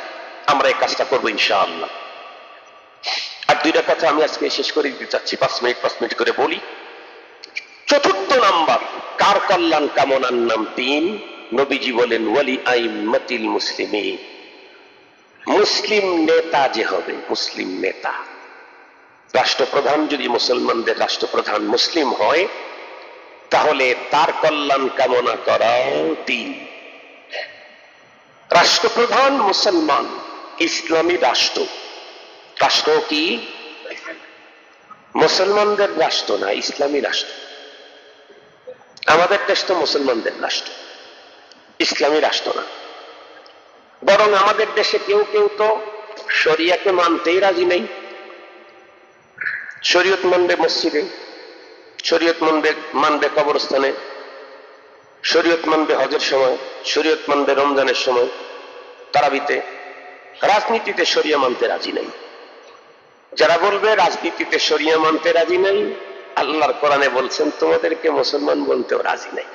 আমরা এই কাজটা করবো ইনশাআল্লাহ। আর দুইটা কথা আমি আজকে শেষ করে দিতে চাচ্ছি, 5 মিনিট করে বলি। চতুর্থ নাম্বার, কার কল্যাণ কামনার নাম 3। নবীজি বলেন, ওয়ালি আইম্মাতিল মুসলিমিন, মুসলিম নেতা যে হবে, মুসলিম নেতা, রাষ্ট্রপ্রধান যদি মুসলমানদের রাষ্ট্রপ্রধান মুসলিম হয়, তাহলে তার কল্যাণ কামনা করাও 3। রাষ্ট্রপ্রধান মুসলমান, ইসলামী রাষ্ট্র। রাষ্ট্র কি? মুসলমানদের রাষ্ট্র না, ইসলামী রাষ্ট্র। আমাদের দেশ তো মুসলমানদের রাষ্ট্র, ইসলামী রাষ্ট্র না। বরং আমাদের দেশে কেউ কেউ তো শরিয়াকে মানতেই রাজি নেই। শরীয়ত মানবে মসজিদে, শরীয়ত মানবে কবরস্থানে, শরীয়ত মানবে হজের সময়, শরীয়ত মানবে রমজানের সময়, তারাবিতে। রাজনীতিতে শরিয়া মানতে রাজি নেই। যারা বলবে রাজনীতিতে শরিয়া মানতে রাজি নেই, আল্লাহর কোরআনে বলছেন তোমাদেরকে মুসলমান বলতেও রাজি নেই,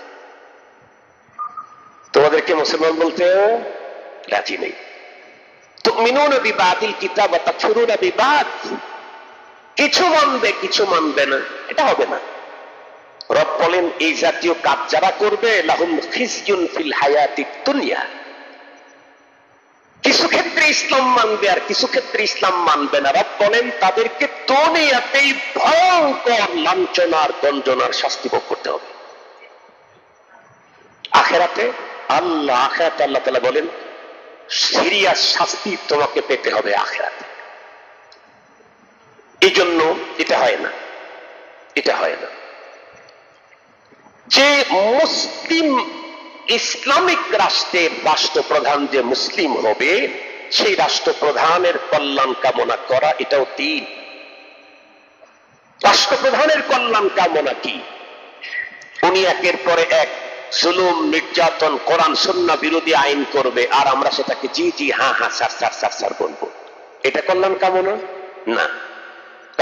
তোমাদেরকে মুসলমান বলতেও রাজি নেই। তুমিনুনা বিবাদিল কিতাব ওয়া তাকফুরুনা বিবাদ, কিছু মানবে কিছু মানবে না, এটা হবে না। রব বলেন, এই জাতীয় কাজ যারা করবে লাহুম খিজয়ুন ফিল হায়াতিদ দুনিয়া, কিছু ক্ষেত্রে ইসলাম মানবে আর কিছু ক্ষেত্রে ইসলাম মানবে না। রব বলেন তাদেরকে দুনিয়াতেই ভয়ঙ্কর লাঞ্ছনার, গঞ্জনার শাস্তি ভোগ করতে হবে। আখিরাতে আল্লাহ তাআলা বলেন সিরিয়াস শাস্তি তোমাকে পেতে হবে আখিরাতে। এই জন্য এটা হয় না, এটা হয় না যে মুসলিম ইসলামিক রাষ্ট্রের রাষ্ট্রপ্রধান যে মুসলিম হবে, সেই রাষ্ট্রপ্রধানের কল্যাণ কামনা করা, এটাও 3। রাষ্ট্রপ্রধানের কল্যাণ কামনা কি? উনি একের পরে এক জুলুম, নির্যাতন, কোরআন সুন্নাহ বিরোধী আইন করবে, আর আমরা সেটাকে জি জি, হ্যাঁ হ্যাঁ, স্যার বলবো। এটা কল্যাণ কামনা না।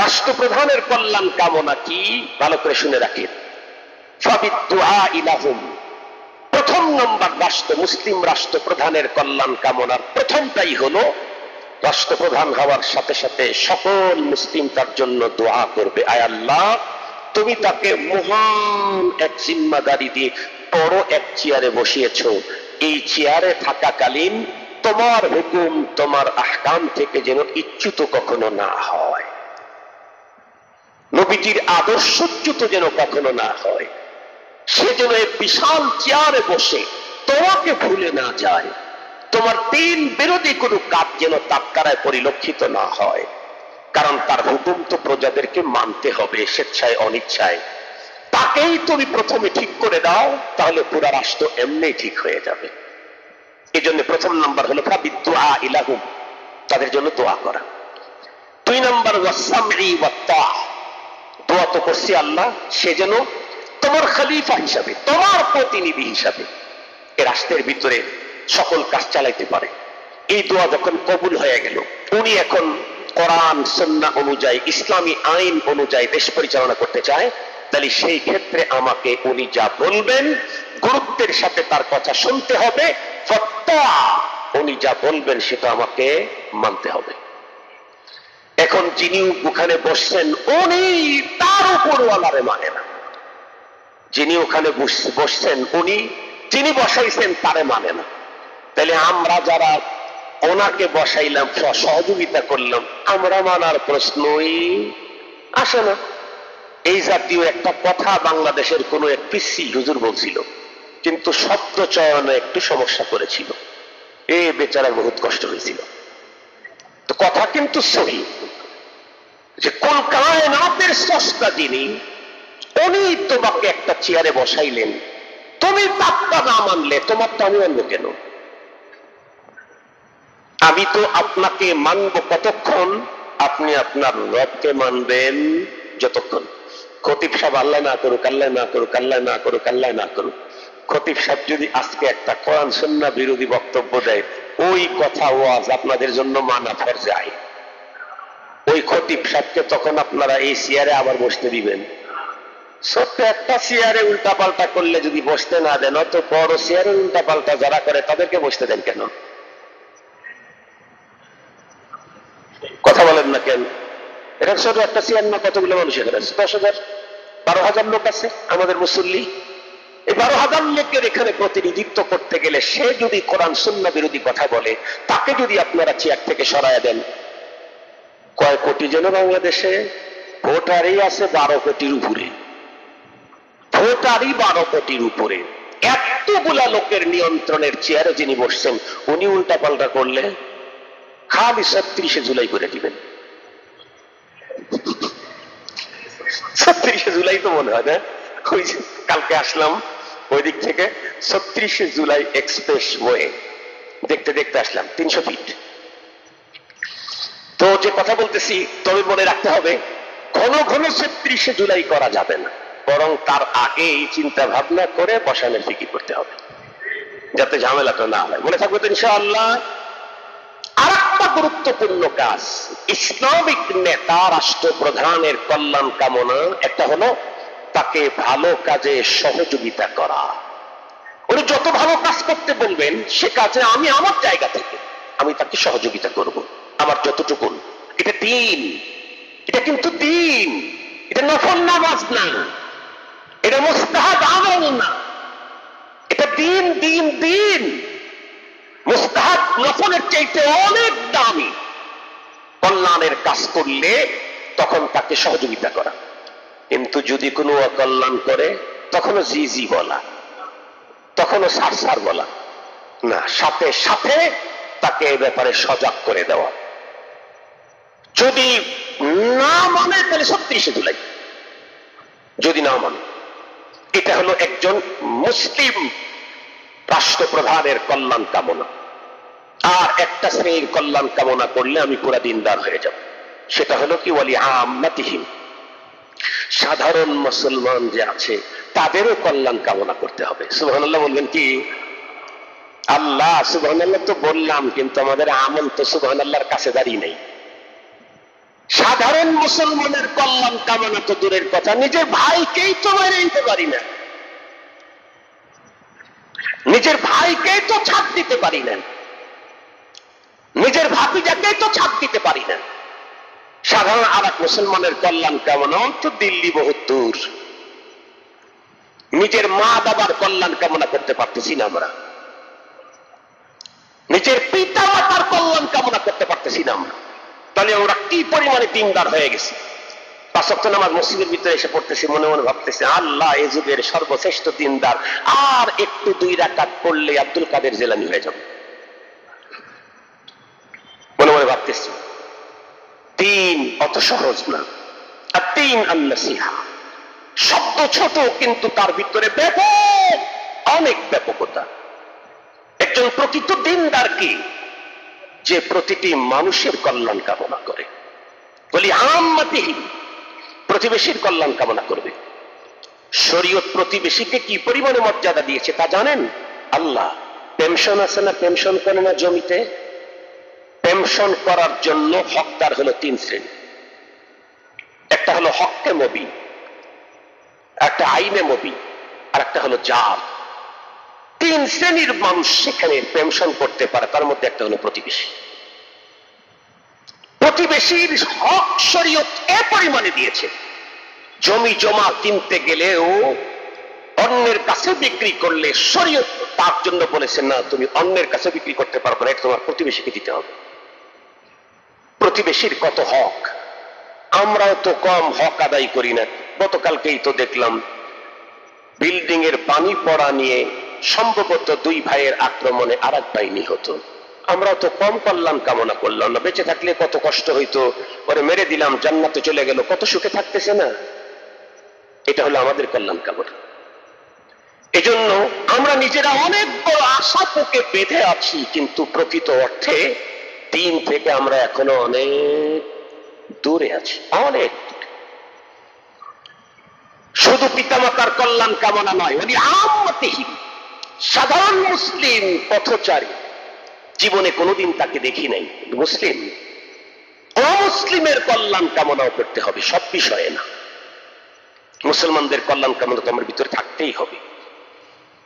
রাষ্ট্রপ্রধানের কল্যাণ কামনা কি? ভালো করে শুনে রাখেন। ফাবিদ্দুআ ইলাহুম, প্রথম নম্বর মুসলিম রাষ্ট্রপ্রধানের কল্যাণ কামনার প্রথমটাই হলো, রাষ্ট্রপ্রধান হওয়ার সাথে সাথে সকল মুসলিম তার জন্য দোয়া করবে, আয় আল্লাহ তুমি তাকে মহান এক জিম্মাদারি দিয়ে বড় এক চেয়ারে বসিয়েছ, এই চেয়ারে থাকাকালীন তোমার হুকুম, তোমার আহকাম থেকে যেন ইচ্যুত কখনো না হয়, নবীজির আদর্শচ্যুত যেন কখনো না হয়, সে যেন এই বিশাল চেয়ারে বসে তোমাকে ভুলে না যায়, তোমার দিন বিরোধী কোনো কাজ যেন তার দ্বারায় পরিলক্ষিত না হয়। কারণ তার হুকুম তো প্রজাদেরকে মানতে হবে, স্বেচ্ছায় অনিচ্ছায়। তাকেই তুমি প্রথমে ঠিক করে দাও, তাহলে পুরা রাষ্ট্র এমনি ঠিক হয়ে যাবে। এই জন্য প্রথম নাম্বার হলো ফাবিদ্দুআ ইলাহুম, তাদের জন্য দোয়া করা। 2 নাম্বার ওয়াসসামঈ ওয়াত্তাআ, দোয়া তো করছি আল্লাহ, সে যেন তোমার খলিফা হিসাবে, তোমার প্রতিনিধি হিসাবে এই রাষ্ট্রের ভিতরে সকল কাজ চালাইতে পারে। এই দোয়া যখন কবুল হয়ে গেল, উনি এখন কোরআন সুন্নাহ অনুযায়ী, ইসলামী আইন অনুযায়ী দেশ পরিচালনা করতে চায়, তাহলে সেই ক্ষেত্রে আমাকে উনি যা বলবেন গুরুত্বের সাথে তার কথা শুনতে হবে, উনি যা বলবেন সেটা আমাকে মানতে হবে। এখন যিনি ওখানে বসছেন উনি তার উপরওয়ালারে মানে না, যিনি ওখানে বসছেন উনি যিনি বসাইছেন তারে মানে না। তাহলে আমরা যারা ওনাকে বসাইলাম, সহযোগিতা করলাম, আমরা মানার প্রশ্নই আসে না। এই জাতীয় একটা কথা বাংলাদেশের কোন এক পিসি হুজুর বলছিল, কিন্তু শব্দ চয়নে একটু সমস্যা করেছিল, এই বেচারা বহুত কষ্ট হয়েছিল। তো কথা কিন্তু সহি, যে কোন কায়নাতের স্রষ্টা যিনি, উনি তোমাকে একটা চেয়ারে বসাইলেন, তুমি তারটা না মানলে তোমার তো আমি মানবো কেন? আমি তো আপনাকে মানব কতক্ষণ? আপনি আপনার রবকে মানবেন যতক্ষণ। খতিব সাহেব আল্লাহ না করুক, আল্লাহ না করুক, আল্লাহ না করুক, আল্লাহ না করুক, খতিব সাহেব যদি আজকে একটা কোরআন সুন্নাহ বিরোধী বক্তব্য দেয়, ওই কথা ওয়াজ আপনাদের জন্য মানা ফরজ আইন। ওই খতিব সাহেবকে তখন আপনারা এই চেয়ারে আবার বসতে দিবেন? ছোট্ট একটা চেয়ারে উল্টা পাল্টা করলে যদি বসতে না দেন, অত বড় চেয়ারে উল্টা পাল্টা যারা করে তাদেরকে বসতে দেন কেন? কথা বলেন না কেন? এটা ছোট একটা চেয়ার না, কতগুলো মানুষ এখানে আছে? 10,000 12,000 লোক আছে আমাদের মুসল্লি। এই 12,000 লোকের এখানে প্রতিনিধিত্ব করতে গেলে সে যদি কোরআন সুন্নাহ বিরোধী কথা বলে, তাকে যদি আপনারা চেয়ার থেকে সরায় দেন, কয় কোটি জন বাংলাদেশে ভোটারই আছে 12 কোটির উপরে, ভোটারই 12 কোটির উপরে। এতগুলা লোকের নিয়ন্ত্রণের চেয়ারে যিনি বসছেন, উনি উল্টা পাল্টা করলে খালি 36 জুলাই করে দিবেন। 36 জুলাই তো মনে হয় না, ওই কালকে আসলাম ওই দিক থেকে, 36 জুলাই এক্সপ্রেস ওয়ে দেখতে দেখতে আসলাম, 300 ফিট। তো যে কথা বলতেছি, তবে মনে রাখতে হবে, ঘন ঘন 36 জুলাই করা যাবে না, বরং তার আগেই চিন্তা ভাবনা করে বসানোর ফিকির করতে হবে, যাতে ঝামেলাটা না হয়। মনে থাকবে তো ইনশাআল্লাহ। আর একটা গুরুত্বপূর্ণ কাজ, ইসলামিক নেতা রাষ্ট্রপ্রধানের কল্যাণ কামনা, একটা হলো তাকে ভালো কাজে সহযোগিতা করা। উনি যত ভালো কাজ করতে বলবেন সে কাজে আমি আমার জায়গা থেকে আমি তাকে সহযোগিতা করব, আমার যতটুকু। এটা দিন, এটা কিন্তু দিন, এটা নফল নামাজ না, এটা মুস্তাহাব আমল না, এটা দিন দিন দিন। মুস্তাহাব নফলের চাইতে অনেক দামি। কল্যাণের কাজ করলে তখন তাকে সহযোগিতা করা, কিন্তু যদি কোনো অকল্যাণ করে তখনও জি জি বলা, তখনও সার সার বলা না, সাথে সাথে তাকে এ ব্যাপারে সজাগ করে দেওয়া। যদি না মানে তাহলে 36 জুলাই, যদি না মানে। এটা হলো একজন মুসলিম রাষ্ট্রপ্রধানের কল্যাণ কামনা। আর একটা শ্রেণীর কল্যাণ কামনা করলে আমি পুরা দিনদার হয়ে যাব, সেটা হলো কি ওয়ালি আম্মাতিহিম, সাধারণ মুসলমান যে আছে তাদেরও কল্যাণ কামনা করতে হবে। সুবহানাল্লাহ বলবেন কি? আল্লাহ সুবহানাল্লাহ তো বললাম, কিন্তু আমাদের আমল তো সুবহানাল্লাহর কাছে দাঁড়িয়ে নেই। সাধারণ মুসলমানের কল্যাণ কামনা তো দূরের কথা, নিজের ভাইকেই তো মেরে দিতে পারি না, নিজের ভাইকেই তো ছাড় দিতে পারি না, নিজের ভাতিজাকেই তো ছাড় দিতে পারি না। সাধারণ আর এক মুসলমানের কল্যাণ কামনা তো দিল্লি বহুত দূর। নিজের মা বাবার কল্যাণ কামনা করতে পারতেছি না আমরা, নিজের পিতা মাতার কল্যাণ কামনা করতে পারতেছি না আমরা, তাহলে আমরা কি পরিমাণে দিনদার হয়ে গেছি। 5 ওয়াক্ত নামাজ মসজিদের ভিতরে এসে পড়তেছি, মনে মনে ভাবতেছি আল্লাহ এই যুগের সর্বশ্রেষ্ঠ দিনদার, আর একটু 2 রাকাত পড়লে আব্দুল কাদের জেলানি হয়ে যাবে। মনে মনে ভাবতেছি দিন অত সহজ না। আর দিন আন-নাসিহা শব্দ ছোট, কিন্তু তার ভিতরে ব্যাপক, অনেক ব্যাপকতা। একজন প্রকৃত দিনদার কি? যে প্রতিটি মানুষের কল্যাণ কামনা করে। বলি আম্মাতিহি, প্রতিবেশীর কল্যাণ কামনা করবে। শরীয়ত প্রতিবেশীকে কি পরিমাণে মর্যাদা দিয়েছে তা জানেন? আল্লাহ পেনশন আছে না, পেনশন করে না জমিতে, পেনশন করার জন্য হকদার হলো 3 শ্রেণী। একটা হলো হককে মবি, একটা আইনে মবি, আর একটা হলো জাল। 3 শ্রেণীর মানুষ সেখানে পেনশন করতে পারে, তার মধ্যে একটা হলো প্রতিবেশী। প্রতিবেশীর হক শরীয়ত এ পরিমাণে দিয়েছে, জমি জমা কিনতে গেলেও অন্যের কাছে বিক্রি করলে শরীয়ত তার জন্য বলেছে না, তুমি অন্যের কাছে বিক্রি করতে পারবে না, এটা তোমার প্রতিবেশীকে দিতে হবে। প্রতিবেশীর কত হক, আমরাও তো কম হক আদায় করি না। গতকালকেই তো দেখলাম বিল্ডিং এর পানি পড়া নিয়ে সম্ভবত 2 ভাইয়ের আক্রমণে আরেক ভাই নিহত। আমরা তো কম কল্যাণ কামনা করলাম না, বেঁচে থাকলে কত কষ্ট হইতো, পরে মেরে দিলাম, জান্নাতে চলে গেল, কত সুখে থাকতেছে না। এটা হলো আমাদের কল্যাণ কামনা। এজন্য আমরা নিজেরা অনেক বড় আশা পোকে বেঁধে আছি, কিন্তু প্রকৃত অর্থে দিন থেকে আমরা এখনো অনেক দূরে আছি, অনেক। শুধু পিতামাতার কল্যাণ কামনা নয়, উনি আম্মাতিহি, সাধারণ মুসলিম পথচারী, জীবনে কোনোদিন তাকে দেখি নাই, মুসলিম অমুসলিমের কল্যাণ কামনাও করতে হবে, সব বিষয়ে না। মুসলমানদের কল্যাণ কামনা তো আমার ভিতরে থাকতেই হবে।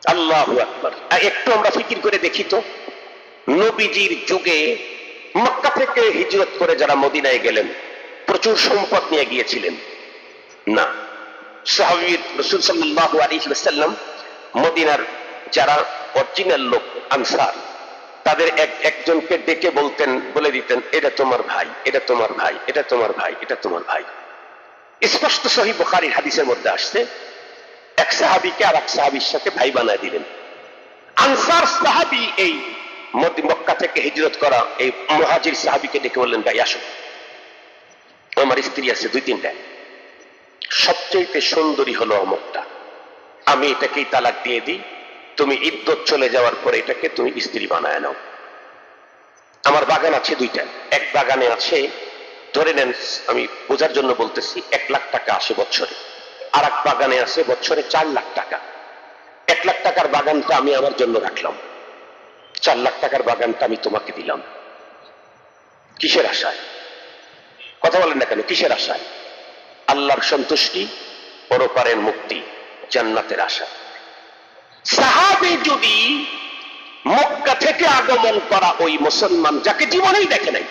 আল্লাহু আকবার। একটু আমরা ফিকির করে দেখি তো, নবীজির যুগে মক্কা থেকে হিজরত করে যারা মদিনায় গেলেন, প্রচুর সম্পদ নিয়ে গিয়েছিলেন না? সাহাবী রাসূল সাল্লাল্লাহু আলাইহি ওয়াসাল্লাম মদিনার যারা অরিজিনাল লোক আনসার, তাদের একজনকে ডেকে বলতেন, বলে দিতেন এটা তোমার ভাই, এটা তোমার ভাই, এটা তোমার ভাই, এটা তোমার ভাই। স্পষ্ট সহিহ বুখারীর হাদিসের মধ্যে আসছে, এক সাহাবীকে আর এক সাহাবীর সাথে ভাই বানায় দিলেন। আনসার সাহাবী এই মক্কা থেকে হিজরত করা এই মুহাজির সাহাবীকে ডেকে বললেন, ভাই আসো, আমার স্ত্রী আছে 2-3টা, সবচেয়ে সুন্দরী হলো অমুকটা, আমি এটাকেই তালাক দিয়ে দিই, তুমি ইদ্যত চলে যাওয়ার পরে এটাকে তুমি স্ত্রী বানায় নাও। আমার বাগান আছে 2টা, এক বাগানে আছে, ধরে নেন, আমি বোঝার জন্য বলতেছি, 1 লাখ টাকা আসে বছরে, আর এক বাগানে আছে বছরে 4 লাখ টাকা। 1 লাখ টাকার বাগানটা আমি আমার জন্য রাখলাম, 4 লাখ টাকার বাগানটা আমি তোমাকে দিলাম। কিসের আশায়? কথা বলেন না কেন, কিসের আশায়? আল্লাহর সন্তুষ্টি, পরপারের মুক্তি, জান্নাতের আশা। সাহাবী যদি মক্কা থেকে আগমন করা ওই মুসলমান, যাকে জীবনেই দেখে নাই,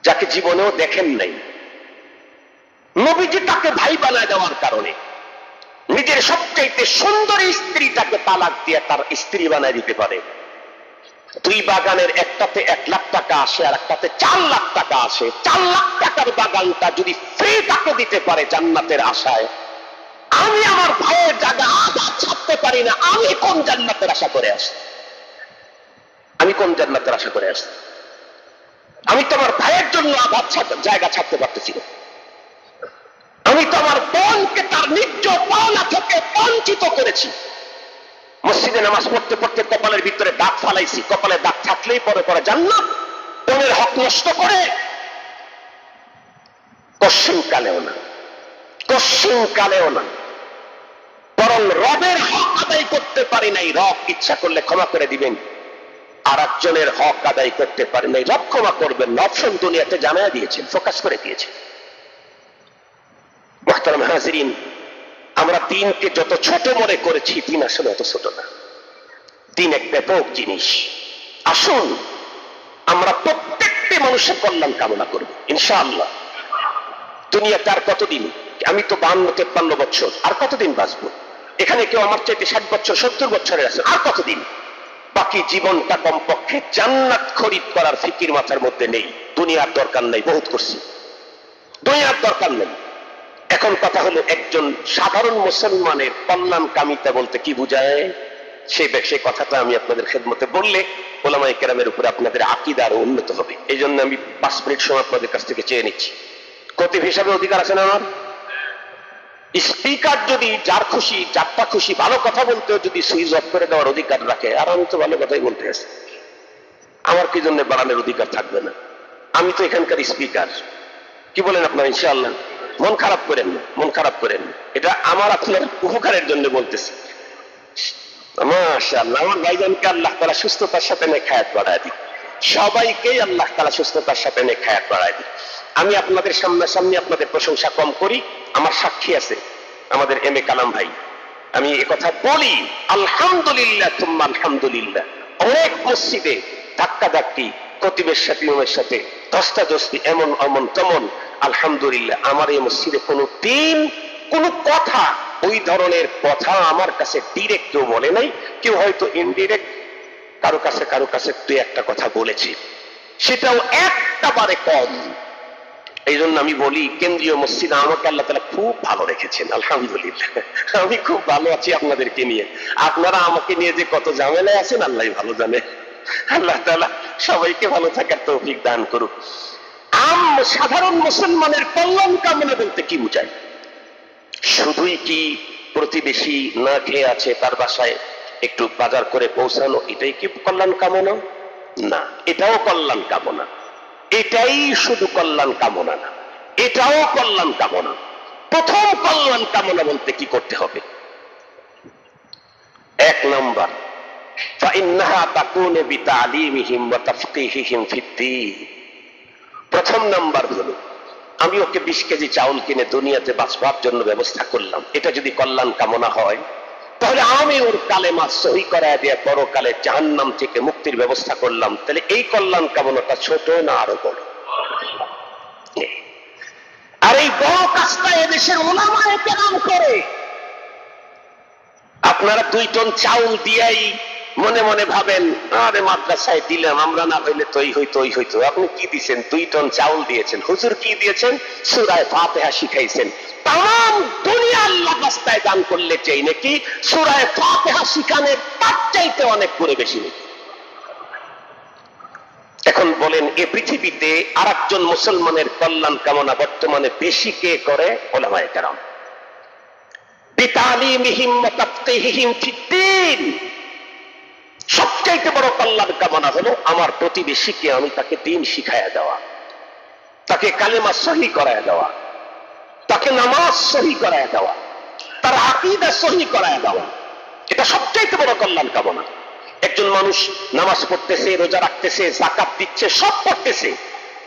যাকে জীবনেও দেখেন নাই, নবীজি তাকে ভাই বানায় দেওয়ার কারণে নিজের সবচাইতে সুন্দরী স্ত্রীটাকে তালাক দিয়ে তার স্ত্রী বানায় দিতে পারে। 2 বাগানের একটাতে 1 লাখ টাকা আসে, আর একটাতে 4 লাখ টাকা আসে। 4 লাখ টাকার বাগানটা যদি ফ্রি তাকে দিতে পারে জান্নাতের আশায়, আমি আমার ভাইয়ের জায়গা আঘাত ছাড়তে পারি না, আমি কোন জান্নাতের আশা করে আসি? আমি কোন জান্নাতের আশা করে আসি? আমি তো আমার ভাইয়ের জন্য আঘাত জায়গা ছাড়তে পারতেছি না। আমি তো আমার বোনকে তার নিজ পাওনা থেকে বঞ্চিত করেছি। মসজিদে নামাজ পড়তে পড়তে কপালের ভিতরে দাগ ফালাইছি, কপালে দাগ থাকলেই পরে পরে জান্নাত। বোনের হক নষ্ট করে কশ্চিনকালেও না, কশ্চিনকালেও না। বরং রবের হক আদায় করতে পারি নাই, রব ইচ্ছা করলে ক্ষমা করে দিবেন। আর একজনের হক আদায় করতে পারি নাই, রব ক্ষমা করবেন। অপশন দুনিয়াতে জানায় দিয়েছেন, ফোকাস করে দিয়েছেন। মুহতারাম হাজিরিন, আমরা দিনকে যত ছোট মনে করেছি, দিন আসলে অত ছোট না। দিন এক ব্যাপক জিনিস। আসুন আমরা প্রত্যেকটি মানুষের কল্যাণ কামনা করব ইনশাআল্লাহ। দুনিয়াতে আর কতদিন? আমি তো 52-53 বছর, আর কতদিন বাঁচবো? এখানে কেউ আমার চাইতে 60 বছর 70 বছরের আছে, আর কতদিন? বাকি জীবনটা কমপক্ষে জান্নাত খরিদ করার ফিকির মাথার মধ্যে নেই। দুনিয়ার দরকার নেই, বহুত করছি। দুনিয়ার দরকার নেই। এখন কথা হলো, একজন সাধারণ মুসলমানের কল্যাণকামিতা বলতে কি বোঝায়, সেই কথাটা আমি আপনাদের খেদমতে বললে ওলামায়ে কেরামের উপরে আপনাদের আকীদা আরো উন্নত হবে। এই জন্য আমি 5 মিনিট সময় আপনাদের কাছ থেকে চেয়ে নিচ্ছি। খতিব হিসাবে অধিকার আছে না আমার? স্পিকার যদি যার খুশি যারটা খুশি ভালো কথা বলতেও যদি সুইচ অফ করে দেওয়ার অধিকার রাখে, আর আমি তো ভালো কথাই বলতে আছি, আমার কি জন্য বাড়ানোর অধিকার থাকবে না? আমি তো এখানকার স্পিকার। কি বলেন আপনারা? ইনশাআল্লাহ। মন খারাপ করেন না, মন খারাপ করেন না, এটা আমার আপনার উপকারের জন্য বলতেছি। মাশাআল্লাহ, আমার ভাইজানকে আল্লাহ তাআলা সুস্থতার সাথে নেক হায়াত বাড়ায় দিক, সবাইকেই আল্লাহ তাআলা সুস্থতার সাথে নেক হায়াত বাড়ায় দিক। আমি আপনাদের সামনাসামনি আপনাদের প্রশংসা কম করি, আমার সাক্ষী আছে আমাদের এম এ কালাম ভাই। আমি একথা বলি আলহামদুলিল্লাহ তুম্মা আলহামদুলিল্লাহ। অনেক মসজিদে ধাক্কা ধাক্কি, খতিবের সাথে ইমামের সাথে ধস্তাধস্তি, এমন অমন তেমন, আলহামদুলিল্লাহ আমার এই মসজিদে কোনো দিন কোনো কথা, ওই ধরনের কথা আমার কাছে ডিরেক্ট কেউ বলে নাই। কেউ হয়তো ইনডিরেক্ট কারো কাছে তুই একটা কথা বলেছি, সেটাও একটা বারে কম। এই জন্য আমি বলি, কেন্দ্রীয় মসজিদে আমাকে আল্লাহ তাআলা খুব ভালো রেখেছেন, আলহামদুলিল্লাহ। আমি খুব ভালো আছি আপনাদেরকে নিয়ে। আপনারা আমাকে নিয়ে যে কত ঝামেলায় আছেন আল্লাহ ভালো জানে। আল্লাহ তাআলা সবাইকে ভালো থাকার তৌফিক দান করুক। সাধারণ মুসলমানের কল্যাণ কামনা বলতে কি বোঝায়? শুধুই কি প্রতিবেশী না খেয়ে আছে তার বাসায় একটু বাজার করে পৌঁছানো, এটাই কি কল্যাণ কামনা? না, এটাও কল্যাণ কামনা। এটাই শুধু কল্যাণ কামনা না, এটাও কল্যাণ কামনা। প্রথম কল্যাণ কামনা বলতে কি করতে হবে? 1 নম্বর, فإنها تكون بتعليمهم وتفقيههم في الدين। প্রথম নাম্বার হলো, আমি ওকে 20 কেজি চাউল কিনে দুনিয়াতে বাঁচবার জন্য ব্যবস্থা করলাম, এটা যদি কল্যাণ কামনা হয়, তাহলে আমি ওর কালেমা সহি করায় দিয়ে পরকালে জাহান্নাম থেকে মুক্তির ব্যবস্থা করলাম। তাহলে এই কল্যাণ কামনাটা ছোট না আরো বড়? আর এই বড় কাজটা এদেশের উলামায়ে কেরাম করে। আপনারা 2 টন চাউল দিয়াই মনে মনে ভাবেন, আরে মাদ্রাসায় দিলাম, আমরা না হইলে তো ওই হইতো। আপনি কি দিয়েছেন? 2 টন চাউল দিয়েছেন। হুজুর কি দিয়েছেন? সূরা ফাতিহা শিখাইছেন। তাম দুনিয়া আল্লাহ রাস্তায় দান করলে চাই নাকি সূরা ফাতিহা শিখানোর তার চাইতে অনেক করে বেশি নাকি? এখন বলেন, এই পৃথিবীতে আরেকজন মুসলমানের কল্যাণ কামনা বর্তমানে বেশি কে করে? উলামায়ে কেরাম। বিতালিমিহিম ওয়া তাফকিহিহিম ফিদ্দীন। সবচাইতে বড় কল্যাণ কামনা হলো আমার প্রতিবেশীকে আমি তাকে দ্বীন শিখায়া দেওয়া, তাকে কালেমা সহি করায় দেওয়া, তাকে নামাজ সহি করায় দেওয়া, তার আকীদা সহি করায় দেওয়া। এটা সবচাইতে বড় কল্যাণ কামনা। একজন মানুষ নামাজ পড়তেছে, রোজা রাখতেছে, যাকাত দিচ্ছে, সব করতেছে,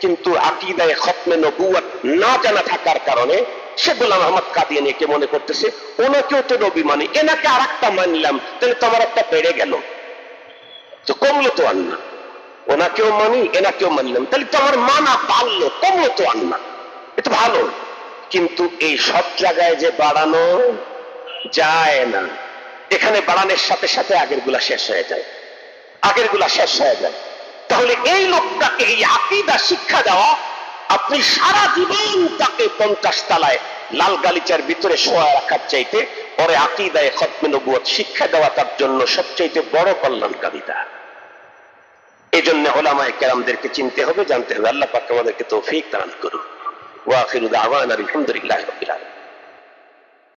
কিন্তু আকীদায়ে খতমে নবুয়ত না জানা থাকার কারণে সে গোলাম আহমদ কাদিয়ানীকে মনে করতেছে ওনাকেও তো নবী মানি, এনাকে আর একটা মানলাম, তাহলে তোমার একটা বেড়ে গেল, তো কমলো তো আর না। ওনাকেও মানি, এনাকেও মানলাম, তাহলে তো আমার মানা বাড়লো, কমলো তো আর না। এটা ভালো, কিন্তু এই সব জায়গায় যে বাড়ানো যায় না। এখানে বাড়ানোর সাথে সাথে আগের গুলা শেষ হয়ে যায়, আগের গুলা শেষ হয়ে যায়। তাহলে এই লোকটাকে এই আকীদা শিক্ষা দেওয়া, আপনি সারা জীবন তাকে 50 তলায় লাল গালিচার ভিতরে শোয়া রাখার চাইতে পরে আকীদায়ে খতমে নবুয়ত শিক্ষা দেওয়া তার জন্য সবচাইতে বড় কল্যাণকামিতা। এই জন্য উলামায়ে কেরামদেরকে চিনতে হবে, জানতে হবে। আল্লাহ পাক আমাদেরকে তৌফিক দান করুন। ওয়া আখিরু দাওয়ানা আলহামদুলিল্লাহি রাব্বিল আলামিন।